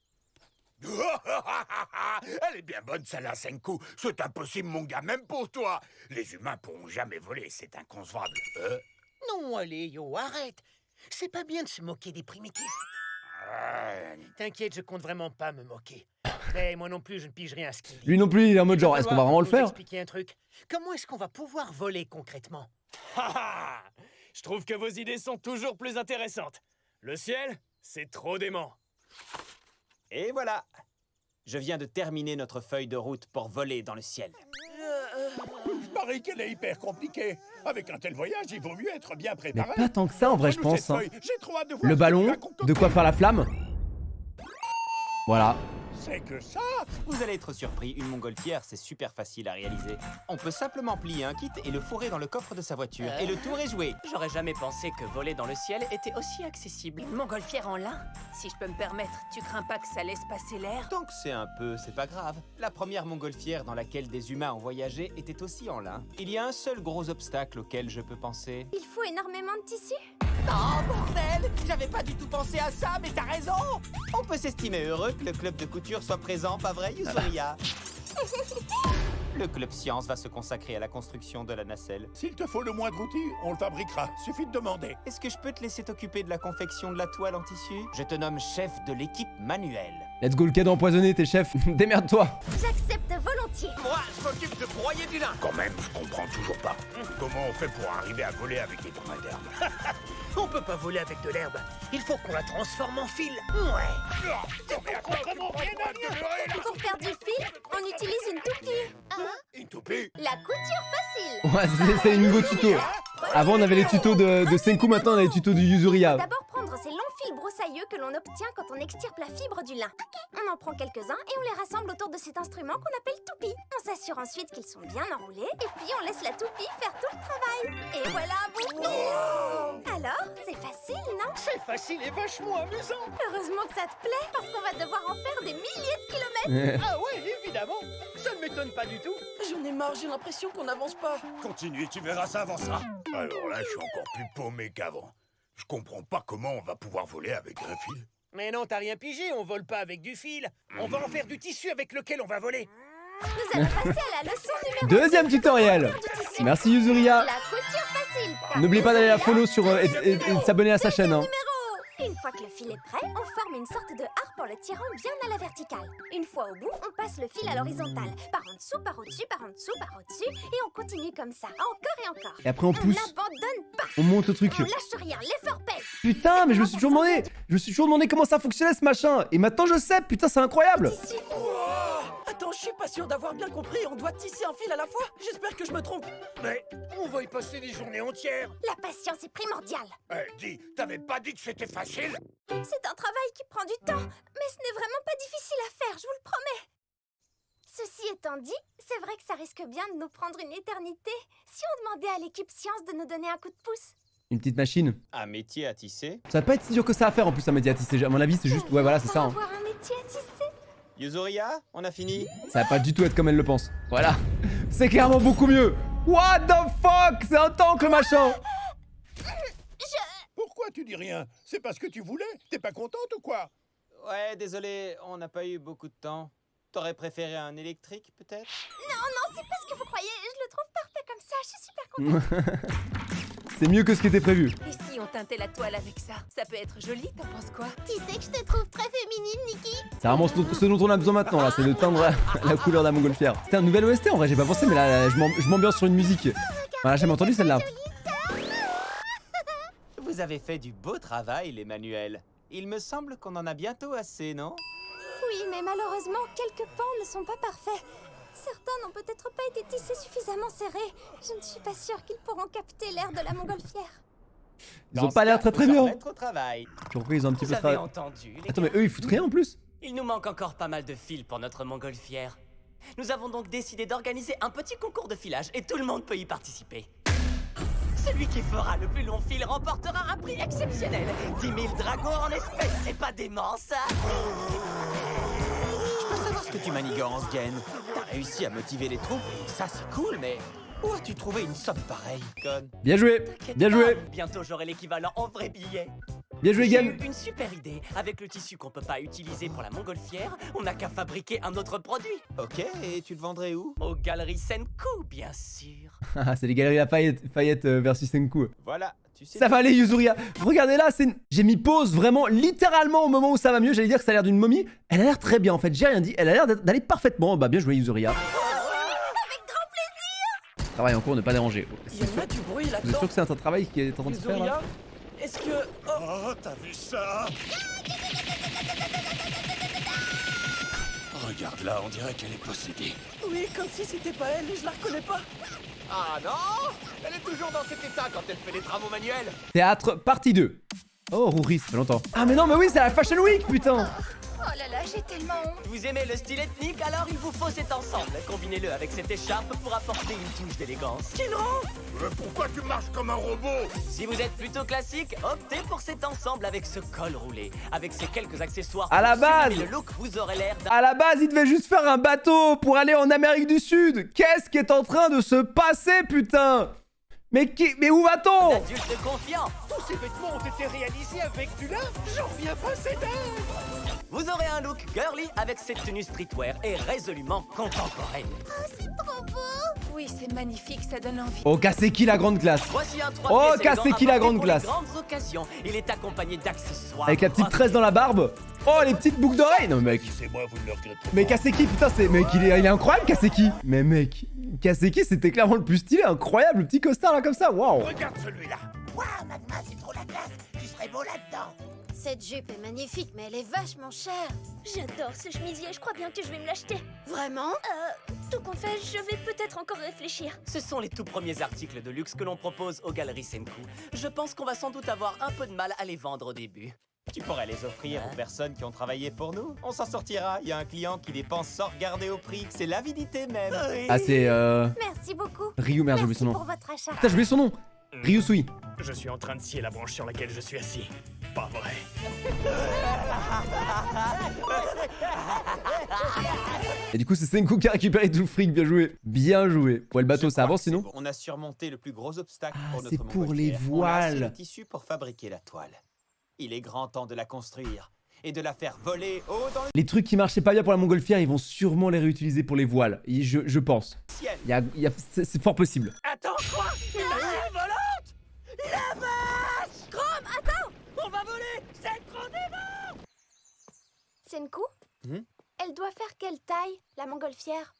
Elle est bien bonne, celle-là, Senku. C'est impossible, mon gars, même pour toi. Les humains pourront jamais voler, c'est inconcevable.
Non, allez, yo, arrête. C'est pas bien de se moquer des primitifs. T'inquiète, je compte vraiment pas me moquer. Mais moi non plus, je ne pige rien à ce qu'il dit.
Lui non plus, il est en mode genre, est-ce qu'on va vraiment le
Vous
faire?
expliquer un truc. Comment est-ce qu'on va pouvoir voler concrètement?
Je trouve que vos idées sont toujours plus intéressantes. Le ciel, c'est trop dément.
Et voilà. Je viens de terminer notre feuille de route pour voler dans le ciel.
Il paraît qu'elle est hyper compliquée. Avec un tel voyage, il vaut mieux être bien
Mais
préparé.
pas tant que ça en vrai, je
Donne-nous
pense.
cette
Hein.
feuille, j'ai trop hâte de voir
Le
ce que tu
ballon,
as concocté.
de quoi faire la flamme. Voilà.
C'est que ça.
Vous allez être surpris, une montgolfière, c'est super facile à réaliser. On peut simplement plier un kit et le fourrer dans le coffre de sa voiture. Et le tour est joué.
J'aurais jamais pensé que voler dans le ciel était aussi accessible.
Une montgolfière en lin? Si je peux me permettre, tu crains pas que ça laisse passer l'air?
Tant que c'est un peu, c'est pas grave. La première montgolfière dans laquelle des humains ont voyagé était aussi en lin. Il y a un seul gros obstacle auquel je peux penser.
Il faut énormément de tissu?
Oh bordel! J'avais pas du tout pensé à ça, mais t'as raison!
On peut s'estimer heureux que le club de couture soit présent, pas vrai, Yuzuria? Le club science va se consacrer à la construction de la nacelle.
S'il te faut le moindre outil, on le fabriquera. Suffit de demander.
Est-ce que je peux te laisser t'occuper de la confection de la toile en tissu? Je te nomme chef de l'équipe manuelle.
Let's go, le cadeau empoisonné, t'es chef. Démerde-toi.
J'accepte volontiers.
Moi, je m'occupe de broyer du lin.
Quand même, je comprends toujours pas. Comment on fait pour arriver à voler avec des dromadaires?
On peut pas voler avec de l'herbe. Il faut qu'on la transforme en fil. Ouais.
Pour faire du fil, on utilise une toupie.
Une toupie?
La couture facile.
Ouais, c'est les nouveaux tutos. Avant, on avait les tutos de Senku, maintenant, on a les tutos de Yuzuria.
D'abord prendre ces longs fils broussailleux que l'on obtient quand on extirpe la fibre du lin. On en prend quelques-uns et on les rassemble autour de cet instrument qu'on appelle toupie. On s'assure ensuite qu'ils sont bien enroulés et puis on laisse la toupie faire tout le travail. Et voilà un beau fil. Alors, c'est facile, non?
C'est facile et vachement amusant.
Heureusement que ça te plaît parce qu'on va devoir en faire des milliers de kilomètres.
Ah ouais, évidemment. Ça ne m'étonne pas du tout.
J'en ai marre, j'ai l'impression qu'on n'avance pas.
Continue, tu verras, ça avancera. Alors là, je suis encore plus paumé qu'avant. Je comprends pas comment on va pouvoir voler avec un fil.
Mais non, t'as rien pigé, on vole pas avec du fil. On va en faire du tissu avec lequel on va voler.
Nous allons passer à la leçon numéro
Deuxième tutoriel. Merci Yuzuria.
La couture facile.
N'oubliez pas d'aller la follow sur et de s'abonner à sa chaîne. Hein.
Une fois que le fil est prêt, on forme une sorte de harpe en le tirant bien à la verticale. Une fois au bout, on passe le fil à l'horizontale. Par en dessous, par au-dessus, par en dessous, par au-dessus. Et on continue comme ça, encore et encore.
Et après on pousse.
On n'abandonne pas.
On monte le truc.
On lâche rien, l'effort paye.
Putain, mais je me suis toujours demandé comment ça fonctionnait ce machin. Et maintenant je sais, putain, c'est incroyable.
Attends, je suis pas sûr d'avoir bien compris. On doit tisser un fil à la fois. J'espère que je me trompe.
Mais on va y passer des journées entières.
La patience est primordiale.
Dis, t'avais pas dit que c'était facile?
C'est un travail qui prend du temps, mais ce n'est vraiment pas difficile à faire, je vous le promets. Ceci étant dit, c'est vrai que ça risque bien de nous prendre une éternité si on demandait à l'équipe science de nous donner un coup de pouce.
Une petite machine.
Un métier à tisser?
Ça va pas être si dur que ça à faire en plus un métier à tisser. À mon avis, c'est juste. Ouais, voilà, c'est ça. Hein.
Avoir un métier à tisser.
Yuzuria, on a fini?
Ça va pas du tout être comme elle le pense. Voilà. C'est clairement beaucoup mieux. What the fuck? C'est un tank le machin.
Pourquoi tu dis rien? C'est parce que tu voulais? T'es pas contente ou quoi?
Ouais, désolé, on n'a pas eu beaucoup de temps. T'aurais préféré un électrique, peut-être?
Non, c'est pas ce que vous croyez. Je le trouve parfait comme ça. Je suis super contente.
C'est mieux que ce qui était prévu.
Et si on teintait la toile avec ça? Ça peut être joli, t'en penses quoi?
Tu sais que je te trouve très féminine, Nikki.
C'est vraiment ce dont on a besoin maintenant là, c'est de teindre la couleur de la montgolfière. C'était un nouvel OST en vrai, j'ai pas pensé, mais là je m'ambiance sur une musique. On l'a jamais entendu celle-là.
Vous avez fait du beau travail, les manuels. Il me semble qu'on en a bientôt assez, non?
Oui, mais malheureusement, quelques pans ne sont pas parfaits. Certains n'ont peut-être pas été tissés suffisamment serrés. Je ne suis pas sûre qu'ils pourront capter l'air de la montgolfière.
Ils ont pas l'air très
vous en
bien.
mettre au travail.
Pourquoi ils ont un petit
Vous
peu
avez
travaillé?
entendu, les
Attends,
gars.
mais eux ils foutent rien en plus?
Il nous manque encore pas mal de fils pour notre montgolfière. Nous avons donc décidé d'organiser un petit concours de filage et tout le monde peut y participer. Celui qui fera le plus long fil remportera un prix exceptionnel. 10 000 dragons en espèces, c'est pas dément ça?
Je peux savoir ce que tu manigances, Gen? T'as réussi à motiver les troupes, ça c'est cool, mais où as-tu trouvé une somme pareille, conne?
Bien joué, bien joué,
Bientôt j'aurai l'équivalent en vrai billet.
bien joué
J'ai
Game.
eu une super idée. Avec le tissu qu'on peut pas utiliser pour la montgolfière, on n'a qu'à fabriquer un autre produit.
Ok, et tu le vendrais où?
Aux galeries Senku, bien sûr.
Ah, c'est les galeries Lafayette versus Senku.
Voilà, tu sais...
Ça va aller Yuzuria. Regardez là, j'ai mis pause vraiment littéralement au moment où ça va mieux. J'allais dire que ça a l'air d'une momie. Elle a l'air très bien en fait, j'ai rien dit. Elle a l'air d'aller parfaitement. Bah bien joué Yuzuria.
Avec grand plaisir.
Travail en cours, ne pas déranger.
Il y a du bruit
Vous êtes
là-dedans.
sûr que c'est un travail qui est en train de se faire là?
Yuzuria, est-ce que... Oh,
Oh, t'as vu ça? Regarde là, on dirait qu'elle est possédée.
oui, comme si c'était pas elle, je la reconnais pas.
Ah non! Elle est toujours dans cet état quand elle fait les travaux manuels.
Théâtre, partie 2. Oh, Rouri, ça fait longtemps. Ah, mais non, mais oui, c'est la Fashion Week, putain!
Oh là là, j'ai tellement honte.
Vous aimez le style ethnique, alors il vous faut cet ensemble. Combinez-le avec cette écharpe pour apporter une touche d'élégance.
Pourquoi tu marches comme un robot?
Si vous êtes plutôt classique, optez pour cet ensemble avec ce col roulé. Avec ces quelques accessoires
À la
pour sublimer
base.
le look, vous aurez l'air d'un...
À la base, il devait juste faire un bateau pour aller en Amérique du Sud. Qu'est-ce qui est en train de se passer, putain? Mais où va-t-on?
adulte confiant.
Tous ces vêtements ont été réalisés avec du lin. J'en reviens pas, c'est dingue.
Vous aurez un look girly avec cette tenue streetwear et résolument contemporaine.
C'est trop beau.
Oui, c'est magnifique, ça donne envie.
Oh, Kaseki la grande classe.
Voici un
Oh,
3 pièces élégant
Kaseki, la
apporté
grande
pour
classe.
les grandes occasions. Il est accompagné d'accessoires.
Avec la petite tresse dans la barbe. Oh, les petites boucles d'oreilles. Non, mais mec.
Si c'est moi, vous ne le regretterez
Mais
pas.
Kaseki, putain, c'est. Mec, il est incroyable, Kaseki. Mais mec, Kaseki, c'était clairement le plus stylé. Incroyable, le petit costard là, comme ça. Waouh.
Regarde celui-là.
Waouh, Magma, c'est trop la classe. Tu serais beau là-dedans.
Cette jupe est magnifique, mais elle est vachement chère. J'adore ce chemisier, je crois bien que je vais me l'acheter.
Vraiment?
Tout compte fait, je vais peut-être encore réfléchir.
Ce sont les tout premiers articles de luxe que l'on propose aux galeries Senku. Je pense qu'on va sans doute avoir un peu de mal à les vendre au début.
Tu pourrais les offrir aux personnes qui ont travaillé pour nous. On s'en sortira. Il y a un client qui dépense sans regarder au prix. C'est l'avidité même.
Ah, c'est.
Merci beaucoup.
Ryu, merde, j'ai oublié
Merci
son nom.
pour votre achat.
Putain, j'ai oublié son nom. Ryusui.
Je suis en train de scier la branche sur laquelle je suis assis. Pas vrai.
Et du coup, c'est Senku qui a récupéré tout le fric. Bien joué. Bien joué. Ouais, le bateau,
Je
ça
crois
avance
que c'est
sinon?
bon. On a surmonté le plus gros obstacle
Ah,
pour notre
c'est pour les
montgolfière. On a assez
voiles.
de tissu pour fabriquer la toile. Il est grand temps de la construire et de la faire voler haut dans le
Les trucs qui marchaient pas bien pour la montgolfière, ils vont sûrement les réutiliser pour les voiles. Et je pense.
ciel.
C'est fort possible.
Attends, quoi? Une machine volante? La vache!
Chrome, attends.
On va voler! C'est trop dément!
Senku,
Hmm?
elle doit faire quelle taille, la montgolfière?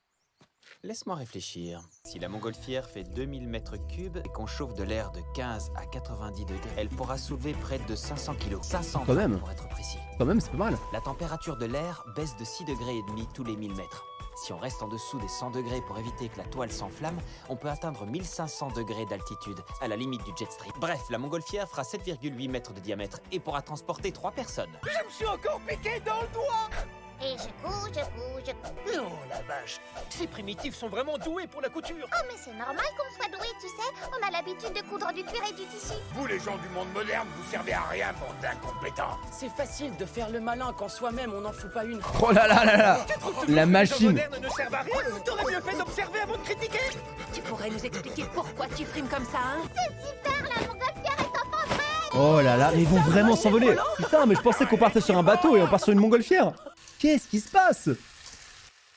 Laisse-moi réfléchir. Si la montgolfière fait 2000 mètres cubes et qu'on chauffe de l'air de 15 à 90 degrés, elle pourra soulever près de 500 kilos. 500
Quand même.
pour être précis.
Quand même, c'est pas mal.
La température de l'air baisse de 6 degrés et demi tous les 1000 mètres. Si on reste en dessous des 100 degrés pour éviter que la toile s'enflamme, on peut atteindre 1500 degrés d'altitude, à la limite du jet stream. Bref, la montgolfière fera 7,8 mètres de diamètre et pourra transporter 3 personnes.
Je me suis encore piqué dans le doigt!
Et je couds, je couds, je couds.
Oh la vache, ces primitifs sont vraiment doués pour la couture.
Oh, mais c'est normal qu'on soit doué, tu sais. On a l'habitude de coudre du cuir et du tissu.
Vous, les gens du monde moderne, vous servez à rien, bande d'incompétents.
C'est facile de faire le malin quand soi-même on n'en fout pas une.
Oh là là là là. La
Les
machine.
gens modernes ne servent à rien. T'aurais mieux fait d'observer avant de critiquer.
Tu pourrais nous expliquer pourquoi tu frimes comme ça, hein?
C'est super, la montgolfière est enfantée.
Oh là là, mais ils vont vraiment s'envoler. Putain, mais je pensais qu'on partait sur un bateau et on part sur une montgolfière. Qu'est-ce qui se passe?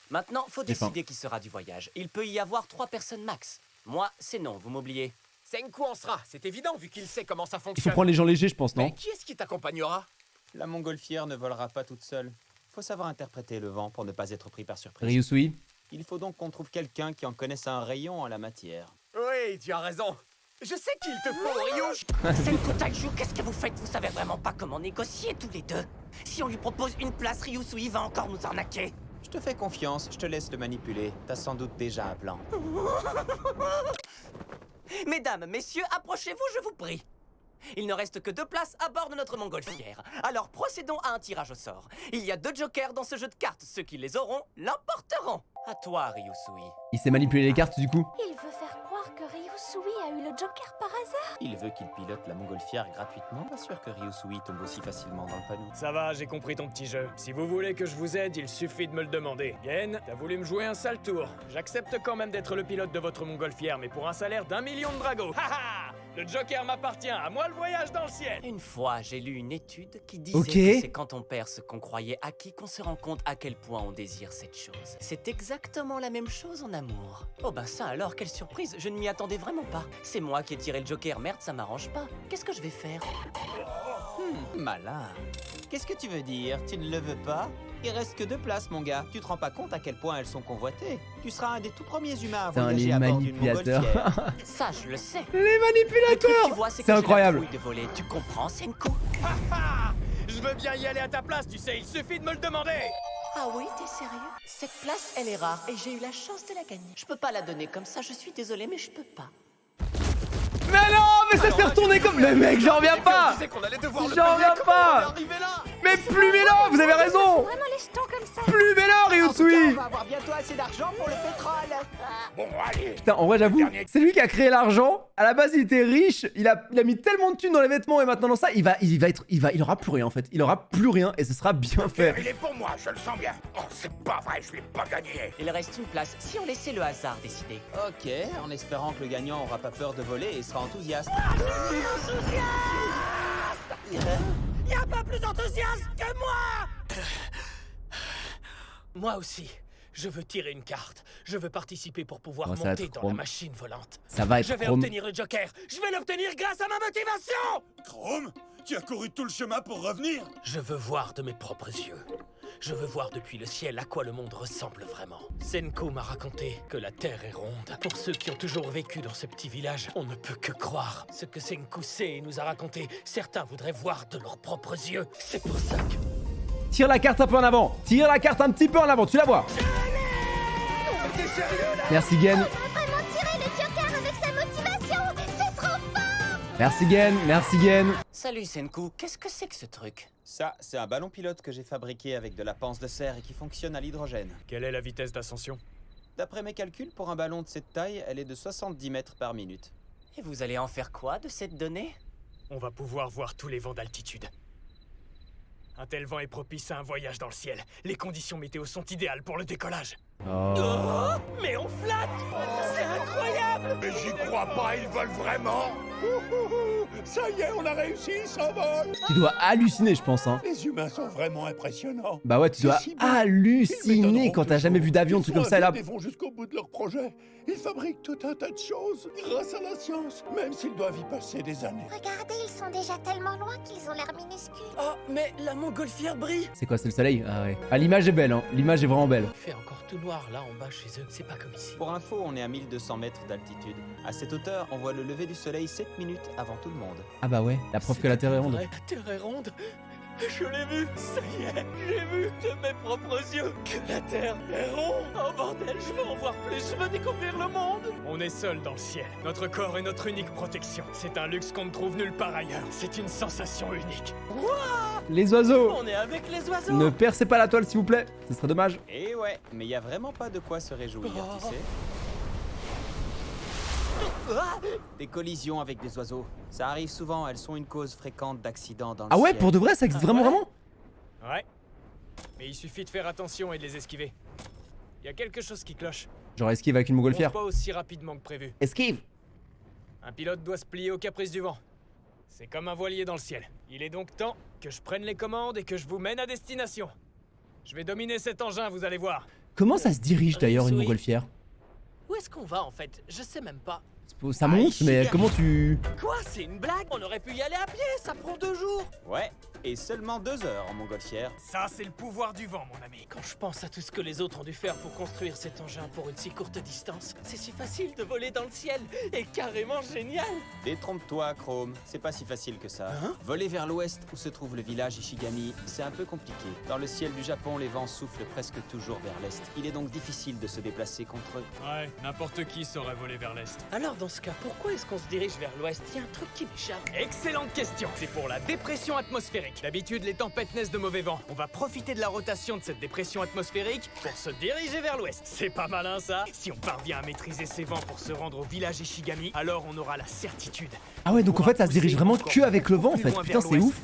Maintenant, faut
J'ai faim.
décider qui sera du voyage. Il peut y avoir 3 personnes max. Moi, c'est non, vous m'oubliez.
Senku en sera, c'est évident vu qu'il sait comment ça
Il faut
fonctionne.
prendre les gens légers, je pense, non?
Mais qui est-ce qui t'accompagnera?
La montgolfière ne volera pas toute seule. Faut savoir interpréter le vent pour ne pas être pris par surprise.
Ryusui.
Il faut donc qu'on trouve quelqu'un qui en connaisse un rayon en la matière.
Oui, tu as raison. Je sais qu'il te faut, Ryu.
Senku Taiju, qu'est-ce que vous faites? Vous savez vraiment pas comment négocier tous les deux. Si on lui propose une place, Ryusui va encore nous arnaquer.
Je te fais confiance, je te laisse le manipuler. T'as sans doute déjà un plan.
Mesdames, messieurs, approchez-vous, je vous prie. Il ne reste que 2 places à bord de notre montgolfière. Alors procédons à un tirage au sort. Il y a 2 jokers dans ce jeu de cartes. Ceux qui les auront l'emporteront. À toi, Ryusui.
Il sait manipuler les cartes, du coup.
Il veut faire croire que Ryusui a eu le Joker par hasard.
Il veut qu'il pilote la montgolfière gratuitement. Pas sûr que Ryusui tombe aussi facilement dans le panneau.
Ça va, j'ai compris ton petit jeu. Si vous voulez que je vous aide, il suffit de me le demander. Yen, t'as voulu me jouer un sale tour. J'accepte quand même d'être le pilote de votre montgolfière, mais pour un salaire d'1 million de dragos. Haha! Le Joker m'appartient, à moi le voyage dans le ciel.
Une fois, j'ai lu une étude qui disait
Ok.
que c'est quand on perd ce qu'on croyait acquis qu'on se rend compte à quel point on désire cette chose. C'est exactement la même chose en amour. Oh ben ça alors, quelle surprise, je ne m'y attendais vraiment pas. C'est moi qui ai tiré le Joker, merde, ça m'arrange pas. Qu'est-ce que je vais faire?
Malin. Qu'est-ce que tu veux dire? Tu ne le veux pas? Il reste que 2 places, mon gars. Tu te rends pas compte à quel point elles sont convoitées? Tu seras un des tout premiers humains à
Putain,
voyager
les
à bord d'une
manipulateurs.
montgolfière.
Ça, je le sais.
Les
Le truc,
manipulateurs.
tu vois, c'est
C'est
que
incroyable.
j'ai la trouille de voler. Tu comprends, Senku?
Je veux bien y aller à ta place, tu sais, il suffit de me le demander.
Ah oui, t'es sérieux? Cette place, elle est rare et j'ai eu la chance de la gagner. Je peux pas la donner comme ça, je suis désolé, mais je peux pas.
Mais non, mais ça s'est retourné comme... Mais mec, j'en reviens pas.
qu'on allait devoir le
J'en
payer,
reviens
comment on
pas.
est arrivé là?
Mais plumez-le, vous avez raison.
Vraiment les jetons comme ça.
Plumez-le, Ryusui.
va avoir bientôt assez d'argent pour le pétrole.
Bon, allez.
Putain, en vrai, j'avoue, c'est lui qui a créé l'argent. À la base, il était riche. Il a mis tellement de thunes dans les vêtements et maintenant dans ça, il aura plus rien en fait. Il aura plus rien et ce sera bien fait.
Il est pour moi, je le sens bien. Oh, c'est pas vrai, je l'ai pas gagné.
Il reste une place, si on laissait le hasard décider.
Ok, en espérant que le gagnant aura pas peur de voler et sera enthousiaste.
Y a pas plus enthousiaste que moi. Moi aussi. Je veux tirer une carte. Je veux participer pour pouvoir
Oh, ça va
monter
être
dans
Chrome.
la machine volante.
Ça va
Je
être
vais
Chrome.
obtenir le Joker. Je vais l'obtenir grâce à ma motivation.
Chrome, tu as couru tout le chemin pour revenir?
Je veux voir de mes propres yeux. Je veux voir depuis le ciel à quoi le monde ressemble vraiment. Senku m'a raconté que la Terre est ronde. Pour ceux qui ont toujours vécu dans ce petit village, on ne peut que croire ce que Senku sait et nous a raconté. Certains voudraient voir de leurs propres yeux. C'est pour ça que...
Tire la carte un peu en avant. Tire la carte un petit peu en avant, tu la vois. Merci Gen.
On va vraiment tirer le Joker avec sa motivation. C'est trop fort.
Merci Gen, merci Gen.
Salut Senku, qu'est-ce que c'est que ce truc?
Ça, c'est un ballon pilote que j'ai fabriqué avec de la panse de cerf et qui fonctionne à l'hydrogène.
Quelle est la vitesse d'ascension?
D'après mes calculs, pour un ballon de cette taille, elle est de 70 mètres par minute.
Et vous allez en faire quoi de cette donnée?
On va pouvoir voir tous les vents d'altitude. Un tel vent est propice à un voyage dans le ciel. Les conditions météo sont idéales pour le décollage.
Oh.
Mais on flatte. C'est incroyable.
Mais j'y crois pas, ils volent vraiment. Ça y est, on a réussi, ils s'envolent.
Tu dois halluciner, je pense. Hein.
Les humains sont vraiment impressionnants.
Bah ouais, tu dois
C'est si beau.
halluciner quand t'as jamais vu d'avion, un truc comme ça. Et là,
Ils vont jusqu'au bout de leur projet. Ils fabriquent tout un tas de choses grâce à la science, même s'ils doivent y passer des années.
Regardez, ils sont déjà tellement loin qu'ils ont l'air minuscules.
Oh, mais la montgolfière brille.
c'est quoi, c'est le soleil? Ah ouais. Ah, l'image est belle, hein. L'image est vraiment belle.
Il fait encore tout noir là en bas chez eux. C'est pas comme ici.
Pour info, on est à 1200 mètres d'altitude. À cette hauteur, on voit le lever du soleil 7 minutes avant tout le monde.
Ah bah ouais, la preuve que la Terre est ronde.
Vrai, la Terre est ronde.
Je l'ai vu, ça y est, j'ai vu de mes propres yeux que la Terre est ronde. Oh bordel, je veux en voir plus, je veux découvrir le monde.
On est seul dans le ciel. Notre corps est notre unique protection. C'est un luxe qu'on ne trouve nulle part ailleurs. C'est une sensation unique.
Les oiseaux.
On est avec les oiseaux.
Ne percez pas la toile s'il vous plaît, ce serait dommage.
Et ouais, mais y a vraiment pas de quoi se réjouir, tu sais. Des collisions avec des oiseaux. Ça arrive souvent, elles sont une cause fréquente d'accidents dans le
Ah ouais,
ciel.
pour de vrai, ça existe vraiment vraiment?
Ouais. Mais il suffit de faire attention et de les esquiver. Il y a quelque chose qui cloche.
Genre esquive avec une
On
montgolfière.
pas aussi rapidement que prévu.
Esquive.
Un pilote doit se plier aux caprices du vent. C'est comme un voilier dans le ciel. Il est donc temps que je prenne les commandes et que je vous mène à destination. Je vais dominer cet engin, vous allez voir.
Comment ça se dirige d'ailleurs une
Oui.
montgolfière?
Où est-ce qu'on va en fait? Je sais même pas.
Ça monte, mais comment tu...
Quoi? C'est une blague? On aurait pu y aller à pied, ça prend 2 jours.
Ouais, et seulement 2 heures en montgolfière.
Ça, c'est le pouvoir du vent, mon ami.
Quand je pense à tout ce que les autres ont dû faire pour construire cet engin pour une si courte distance, c'est si facile de voler dans le ciel et carrément génial.
Détrompe-toi, Chrome, c'est pas si facile que ça. Voler vers l'ouest où se trouve le village Ishigami, c'est un peu compliqué. Dans le ciel du Japon, les vents soufflent presque toujours vers l'est. Il est donc difficile de se déplacer contre eux.
Ouais, n'importe qui saurait voler vers l'est.
Alors dans ce cas, pourquoi est-ce qu'on se dirige vers l'ouest? Il y a un truc qui m'échappe.
Excellente question. C'est pour la dépression atmosphérique. D'habitude, les tempêtes naissent de mauvais vent. On va profiter de la rotation de cette dépression atmosphérique pour se diriger vers l'ouest. C'est pas malin, ça? Si on parvient à maîtriser ces vents pour se rendre au village Ishigami, alors on aura la certitude.
Ah ouais, donc en fait ça se dirige vraiment que avec le vent en fait. Putain, c'est ouf.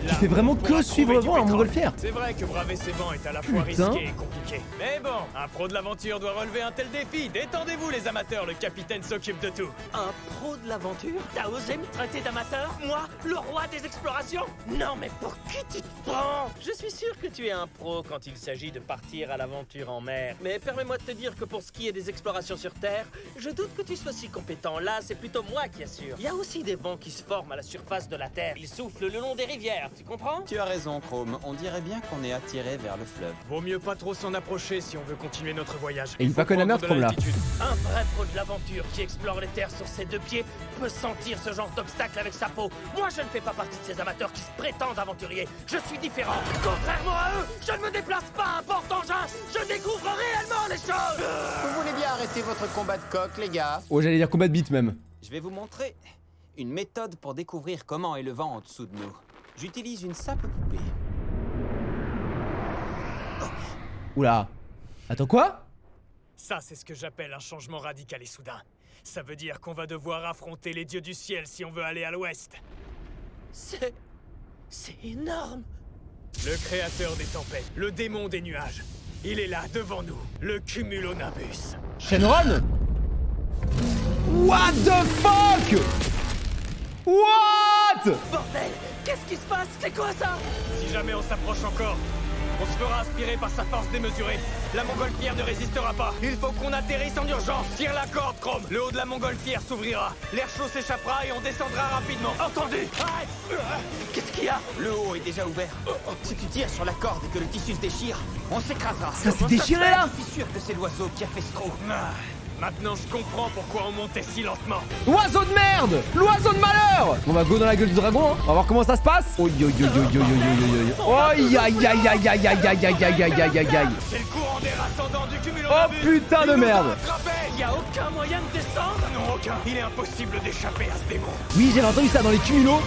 Tu fais vraiment que suivre le vent en montgolfière.
C'est vrai que braver ces vents est à la fois
Putain.
risqué et compliqué. Mais bon, un pro de l'aventure doit relever un tel défi. Détendez-vous les amateurs, le capitaine s'occupe de tout.
Un pro de l'aventure? T'as osé me traiter d'amateur? Moi, le roi des explorations? Non mais pour qui tu te prends? Je suis sûr que tu es un pro quand il s'agit de partir à l'aventure en mer. Mais permets-moi de te dire que pour ce qui est des explorations sur Terre, je doute que tu sois si compétent. Là, c'est plutôt moi qui assure. Il y a aussi des vents qui se forment à la surface de la Terre. Ils soufflent le long des rivières, tu comprends?
Tu as raison, Chrome, on dirait bien qu'on est attiré vers le fleuve.
Vaut mieux pas trop s'en approcher si on veut continuer notre voyage.
Et il va connaître la merde,
Faut prendre de
Chrome, là.
l'altitude.
Un vrai pro de l'aventure qui explore les terres sur ses 2 pieds peut sentir ce genre d'obstacle avec sa peau. Moi, je ne fais pas partie de ces amateurs qui se prétendent aventuriers. Je suis différent. Contrairement à eux, je ne me déplace pas à porte-engin. Je découvre réellement les choses.
Vous voulez bien arrêter votre combat de coq, les gars?
Oh, j'allais dire combat de bite même.
Je vais vous montrer une méthode pour découvrir comment est le vent en dessous de nous. J'utilise une simple poupée.
Oula. Attends, quoi?
Ça, c'est ce que j'appelle un changement radical et soudain. Ça veut dire qu'on va devoir affronter les dieux du ciel si on veut aller à l'ouest.
C'est énorme.
Le créateur des tempêtes, le démon des nuages. Il est là, devant nous, le Cumulonimbus.
Shenron? What the fuck? What?
Bordel, qu'est-ce qui se passe? C'est quoi ça?
Si jamais on s'approche encore, on se fera aspirer par sa force démesurée. La montgolfière ne résistera pas. Il faut qu'on atterrisse en urgence. Tire la corde, Chrome. Le haut de la montgolfière s'ouvrira. L'air chaud s'échappera et on descendra rapidement. Entendu?
Qu'est-ce qu'il y a?
Le haut est déjà ouvert. Si tu tires sur la corde et que le tissu se déchire, on s'écrasera.
Ça s'est déchiré là?
Je suis sûr que c'est l'oiseau qui a fait ce trou.
Maintenant, je comprends pourquoi on montait si lentement.
Oiseau de merde! L'oiseau de malheur! On va go dans la gueule du dragon, hein. On va voir comment ça se passe. Oh yo yo yo yo yo yo yo yo. Oh aïe aïe aïe aïe aïe aïe aïe aïe aïe aïe aïe aïe aïe.
C'est le courant d'air ascendant du
Oh
Cumulonimbus.
putain de merde!
Il y a aucun moyen de descendre? Non, aucun. Il est impossible d'échapper à ce démon.
Oui, j'avais entendu ça dans les cumulos.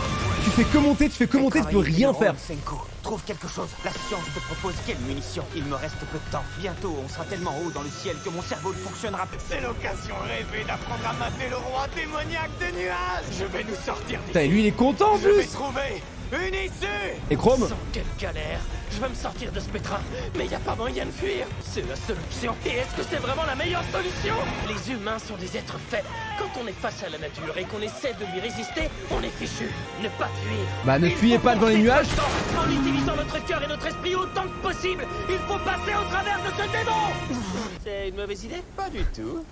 Tu fais que monter, tu peux rien faire.
Senko, trouve quelque chose. La science te propose quelle munition? Il me reste peu de temps. Bientôt, on sera tellement haut dans le ciel que mon cerveau ne fonctionnera plus.
C'est l'occasion rêvée d'apprendre à mater le roi démoniaque des nuages. Je vais nous sortir d'ici.
Putain, et lui il est content en
Je vais
plus.
trouver une issue.
Et Chrome?
Sans quelle galère. Je veux me sortir de ce pétrin, mais y a pas moyen de fuir. C'est la seule option. Et est-ce que c'est vraiment la meilleure solution? Les humains sont des êtres faibles. Quand on est face à la nature et qu'on essaie de lui résister, on est fichu. Ne pas fuir.
Bah ne fuyez pas devant les nuages.
En utilisant notre cœur et notre esprit autant que possible, il faut passer au travers de ce démon. C'est une mauvaise idée?
Pas du tout.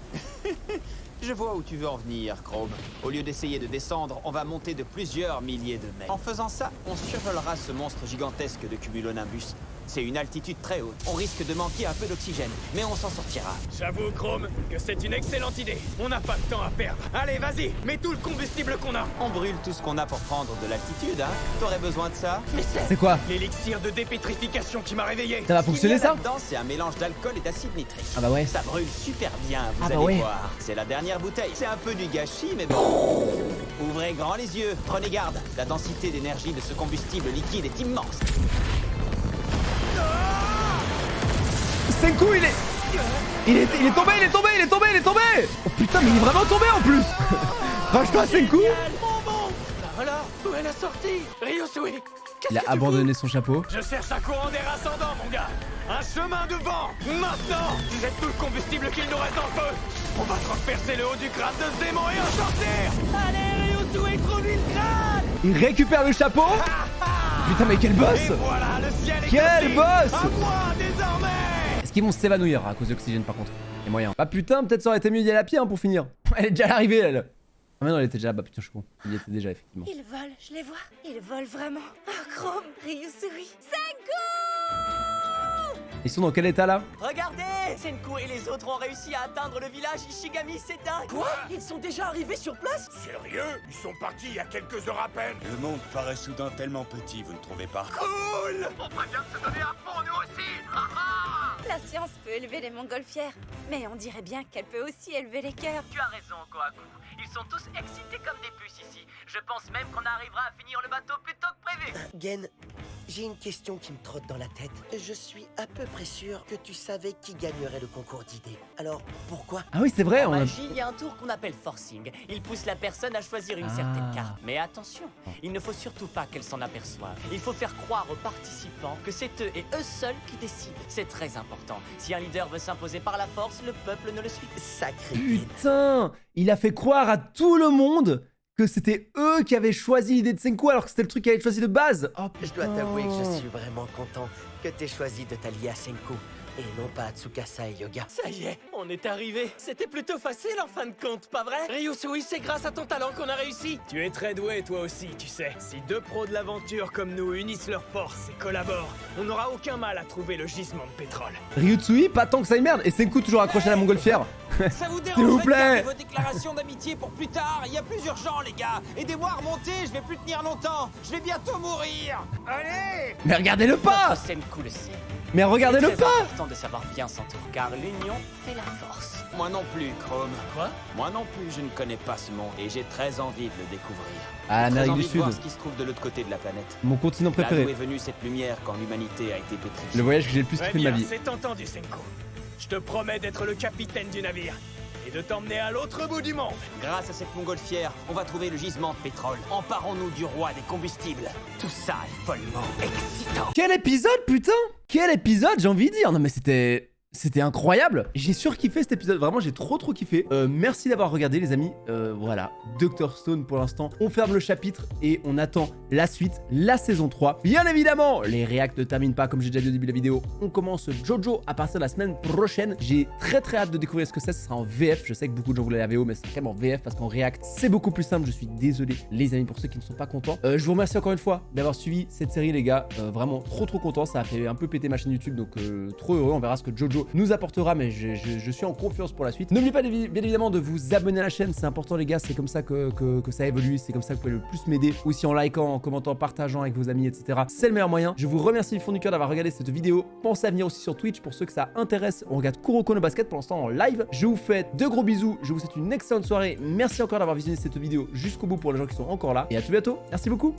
Je vois où tu veux en venir, Chrome. Au lieu d'essayer de descendre, on va monter de plusieurs milliers de mètres. En faisant ça, on survolera ce monstre gigantesque de Cumulonimbus. C'est une altitude très haute. On risque de manquer un peu d'oxygène, mais on s'en sortira.
J'avoue, Chrome, que c'est une excellente idée. On n'a pas de temps à perdre. Allez, vas-y, mets tout le combustible qu'on a.
On brûle tout ce qu'on a pour prendre de l'altitude, hein. T'aurais besoin de ça? Mais
C'est quoi?
l'élixir de dépétrification qui m'a réveillé.
Ça va fonctionner ça?
Là-dedans, c'est un mélange d'alcool et d'acide nitrique.
Ah bah ouais.
Ça brûle super bien, vous
Ah bah
allez
ouais.
voir. C'est la dernière bouteille. C'est un peu du gâchis, mais bon. Ouvrez grand les yeux, prenez garde. La densité d'énergie de ce combustible liquide est immense.
Senku, il est tombé, il est tombé, il est tombé, il est tombé. Oh putain, mais il est vraiment tombé en plus. Range-toi, Senku.
Alors, où est la sortie? Ryusui,
Il a abandonné son chapeau.
Je cherche un courant d'air ascendant, mon gars. Un chemin de vent. Maintenant, jette tout le combustible qu'il nous reste dans le feu. On va transpercer le haut du crâne de ce démon et en sortir.
allez, Ryusui, trouve-lui le crâne!
Il récupère le chapeau. Putain, mais quel boss.
Et voilà, le ciel est
Quel
parti.
boss.
À moi, désormais.
Est-ce qu'ils vont s'évanouir à cause de l'oxygène par contre? Il y a moyen. Ah putain, peut-être ça aurait été mieux d'y aller à pied hein, pour finir. Elle est déjà à l'arrivée elle. Ah mais non, elle était déjà là-bas, putain je suis con. Il y était déjà effectivement.
Ils volent, je les vois. Ils volent vraiment. Oh, Chrome, Ryusui. Senku!
Ils sont dans quel état là?
Regardez! Senku et les autres ont réussi à atteindre le village Ishigami, c'est dingue!
Quoi? Ils sont déjà arrivés sur place?
Sérieux? Ils sont partis il y a quelques heures à peine.
Le monde paraît soudain tellement petit, vous ne trouvez pas?
Cool! On prévient de se donner à fond, nous aussi.
La science peut élever les montgolfières, mais on dirait bien qu'elle peut aussi élever les cœurs.
Tu as raison, Kohaku. Ils sont tous excités comme des puces ici. Je pense même qu'on arrivera à finir le bateau plus tôt que prévu.
Gen, j'ai une question qui me trotte dans la tête. Je suis à peu près sûr que tu savais qui gagnerait le concours d'idées. Alors, pourquoi?
Ah oui c'est vrai,
En
on a...
magie, il y a un tour qu'on appelle forcing. Il pousse la personne à choisir une certaine carte. Mais attention, il ne faut surtout pas qu'elle s'en aperçoive. Il faut faire croire aux participants que c'est eux et eux seuls qui décident. C'est très important. Si un leader veut s'imposer par la force, le peuple ne le suit.
Sacré.
Putain, il a fait croire à tout le monde que c'était eux qui avaient choisi l'idée de Senku alors que c'était le truc qu'il avait choisi de base. Oh
Je
putain.
dois t'avouer que je suis vraiment content que t'aies choisi de t'allier à Senku et non pas à Tsukasa et Yoga.
Ça y est, on est arrivé. C'était plutôt facile en fin de compte, pas vrai? Ryusui, c'est grâce à ton talent qu'on a réussi.
Tu es très doué, toi aussi, tu sais. Si deux pros de l'aventure comme nous unissent leurs forces et collaborent, on n'aura aucun mal à trouver le gisement de pétrole.
Ryutsui, pas tant que ça y merde. Et Senku toujours accroché à la montgolfière.
Ça vous
S'il vous
dérange de
plaît.
garder vos déclarations d'amitié pour plus tard? Il y a plus urgent, les gars. Aidez-moi à remonter, je vais plus tenir longtemps. Je vais bientôt mourir. Allez!
Mais regardez-le pas.
Notre Senku le sait.
Mais regardez-le
C'est
pas.
important de savoir bien s'entourer, car l'union fait la force.
Moi non plus, Chrome.
Quoi?
Moi non plus, je ne connais pas ce monde et j'ai très envie de le découvrir.
À
Très
l'Amérique du
envie de
Sud.
voir ce qui se trouve de l'autre côté de la planète.
Mon continent
Là d'où
préféré.
est venue cette lumière quand l'humanité a été pétrifiée.
Le voyage que j'ai le plus
Très
kiffé de ma
bien,
vie.
c'est entendu, Senku. Je te promets d'être le capitaine du navire et de t'emmener à l'autre bout du monde.
Grâce à cette montgolfière, on va trouver le gisement de pétrole. Emparons-nous du roi des combustibles. Tout ça est follement excitant.
Quel épisode, putain! Quel épisode, j'ai envie de dire! Non mais c'était incroyable! J'ai surkiffé cet épisode, vraiment j'ai trop kiffé. Merci d'avoir regardé les amis. Voilà, Dr Stone pour l'instant. On ferme le chapitre et on attend la suite, la saison 3. Bien évidemment, les réacts ne terminent pas comme j'ai déjà dit au début de la vidéo. On commence Jojo à partir de la semaine prochaine. J'ai très hâte de découvrir ce que c'est. Ce sera en VF. Je sais que beaucoup de gens voulaient la VO, mais c'est quand même en VF parce qu'en réact, c'est beaucoup plus simple. Je suis désolé les amis pour ceux qui ne sont pas contents. Je vous remercie encore une fois d'avoir suivi cette série les gars. Vraiment trop content. Ça a fait un peu péter ma chaîne YouTube, donc trop heureux. On verra ce que Jojo nous apportera, mais je suis en confiance pour la suite. N'oubliez pas bien évidemment de vous abonner à la chaîne, c'est important les gars, c'est comme ça que ça évolue, c'est comme ça que vous pouvez le plus m'aider, aussi en likant, en commentant, en partageant avec vos amis, etc. C'est le meilleur moyen. Je vous remercie du fond du cœur d'avoir regardé cette vidéo. Pensez à venir aussi sur Twitch pour ceux que ça intéresse. On regarde Kuroko no Basket pour l'instant en live. Je vous fais de gros bisous, je vous souhaite une excellente soirée. Merci encore d'avoir visionné cette vidéo jusqu'au bout pour les gens qui sont encore là. Et à tout bientôt, merci beaucoup.